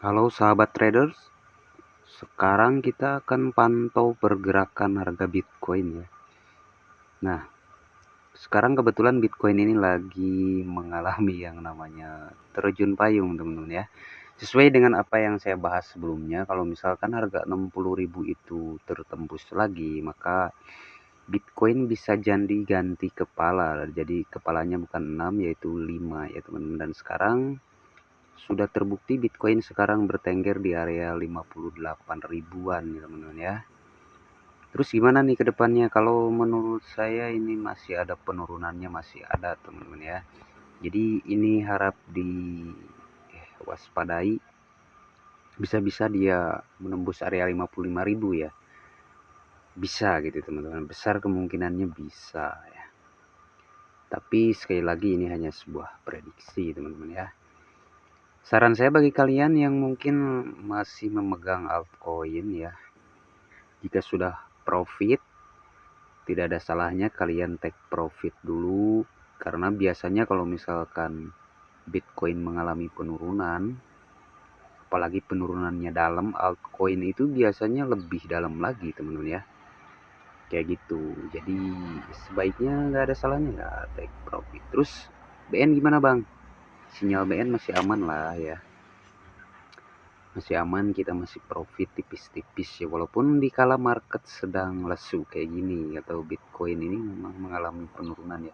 Halo sahabat traders, sekarang kita akan pantau pergerakan harga Bitcoin ya. Nah, sekarang kebetulan Bitcoin ini lagi mengalami yang namanya terjun payung teman-teman ya. Sesuai dengan apa yang saya bahas sebelumnya, kalau misalkan harga 60.000 itu tertembus lagi, maka Bitcoin bisa jadi ganti kepala. Jadi kepalanya bukan 6 yaitu 5 ya teman-teman. Dan sekarang sudah terbukti Bitcoin sekarang bertengger di area 58 ribuan ya teman-teman ya. Terus gimana nih ke depannya? Kalau menurut saya ini masih ada penurunannya, masih ada teman-teman ya. Jadi ini harap diwaspadai, bisa-bisa dia menembus area 55.000 ya. Bisa gitu teman-teman, besar kemungkinannya bisa ya. Tapi sekali lagi ini hanya sebuah prediksi teman-teman ya. Saran saya bagi kalian yang mungkin masih memegang altcoin ya, jika sudah profit, tidak ada salahnya kalian take profit dulu, karena biasanya kalau misalkan Bitcoin mengalami penurunan, apalagi penurunannya dalam, altcoin itu biasanya lebih dalam lagi teman-teman ya. Kayak gitu. Jadi sebaiknya nggak ada salahnya nggak take profit. Terus BN gimana bang? Sinyal BN masih aman lah ya. Masih aman, kita masih profit tipis-tipis ya, walaupun di kala market sedang lesu kayak gini atau Bitcoin ini memang mengalami penurunan ya,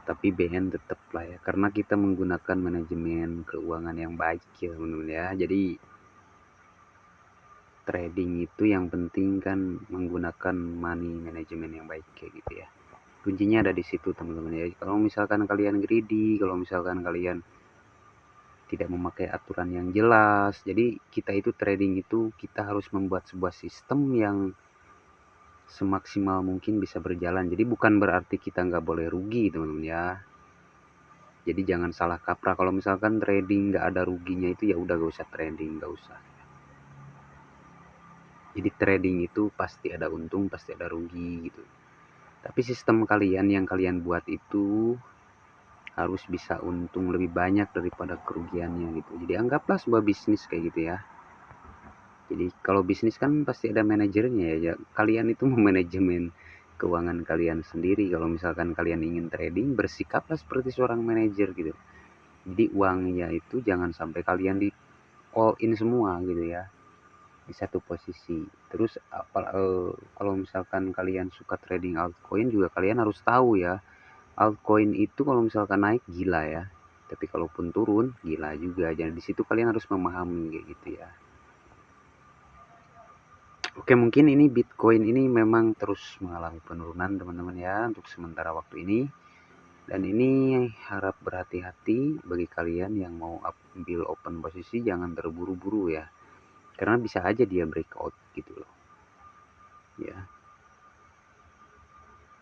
tapi BN tetap lah ya, karena kita menggunakan manajemen keuangan yang baik ya teman-teman ya. Jadi trading itu yang penting kan menggunakan money management yang baik kayak gitu ya. Kuncinya ada di situ teman-teman ya. Kalau misalkan kalian greedy, kalau misalkan kalian tidak memakai aturan yang jelas. Jadi kita itu trading itu kita harus membuat sebuah sistem yang semaksimal mungkin bisa berjalan. Jadi bukan berarti kita nggak boleh rugi teman-teman ya. Jadi jangan salah kaprah, kalau misalkan trading nggak ada ruginya itu ya udah gak usah trading, nggak usah. Jadi trading itu pasti ada untung, pasti ada rugi gitu. Tapi sistem kalian yang kalian buat itu harus bisa untung lebih banyak daripada kerugiannya gitu. Jadi anggaplah sebuah bisnis kayak gitu ya. Jadi kalau bisnis kan pasti ada manajernya ya. Kalian itu memanajemen keuangan kalian sendiri. Kalau misalkan kalian ingin trading, bersikaplah seperti seorang manajer gitu. Jadi uangnya itu jangan sampai kalian di all in semua gitu ya, di satu posisi. Terus kalau misalkan kalian suka trading altcoin juga kalian harus tahu ya, altcoin itu kalau misalkan naik gila ya. Tapi kalaupun turun gila juga. Jadi di situ kalian harus memahami kayak gitu ya. Oke, mungkin ini Bitcoin ini memang terus mengalami penurunan teman-teman ya untuk sementara waktu ini. Dan ini harap berhati-hati bagi kalian yang mau ambil open posisi, jangan terburu-buru ya. Karena bisa aja dia breakout gitu loh. Ya.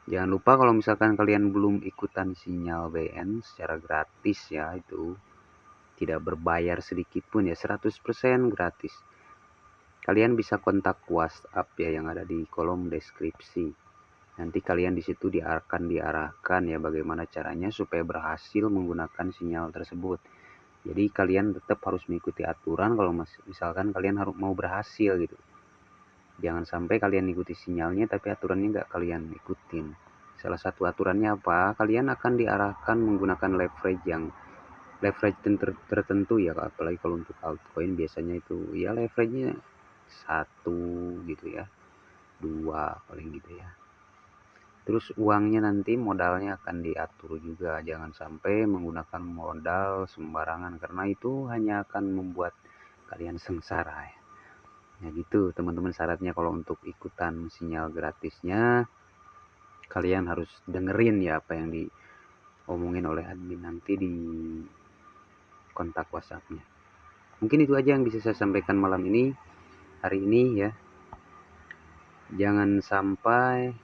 Jangan lupa kalau misalkan kalian belum ikutan sinyal BN secara gratis ya, itu tidak berbayar sedikit pun ya, 100% gratis. Kalian bisa kontak WhatsApp ya yang ada di kolom deskripsi. Nanti kalian di situ diarahkan ya bagaimana caranya supaya berhasil menggunakan sinyal tersebut. Jadi kalian tetap harus mengikuti aturan kalau misalkan kalian harus mau berhasil gitu. Jangan sampai kalian ikuti sinyalnya tapi aturannya nggak kalian ikutin. Salah satu aturannya apa? Kalian akan diarahkan menggunakan leverage tertentu ya, apalagi kalau untuk altcoin biasanya itu ya leverage-nya satu gitu ya, dua paling gitu ya. Terus uangnya nanti modalnya akan diatur juga, jangan sampai menggunakan modal sembarangan karena itu hanya akan membuat kalian sengsara ya. Ya gitu teman-teman, syaratnya kalau untuk ikutan sinyal gratisnya kalian harus dengerin ya apa yang diomongin oleh admin nanti di kontak WhatsApp-nya. Mungkin itu aja yang bisa saya sampaikan malam ini, hari ini ya. Jangan sampai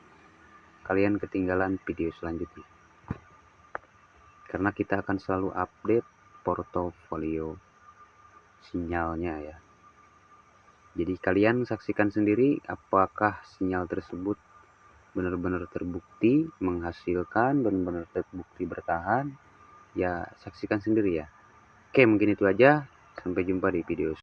kalian ketinggalan video selanjutnya, karena kita akan selalu update portofolio sinyalnya ya. Jadi kalian saksikan sendiri apakah sinyal tersebut benar-benar terbukti menghasilkan, benar-benar terbukti bertahan. Ya saksikan sendiri ya. Oke, mungkin itu aja. Sampai jumpa di video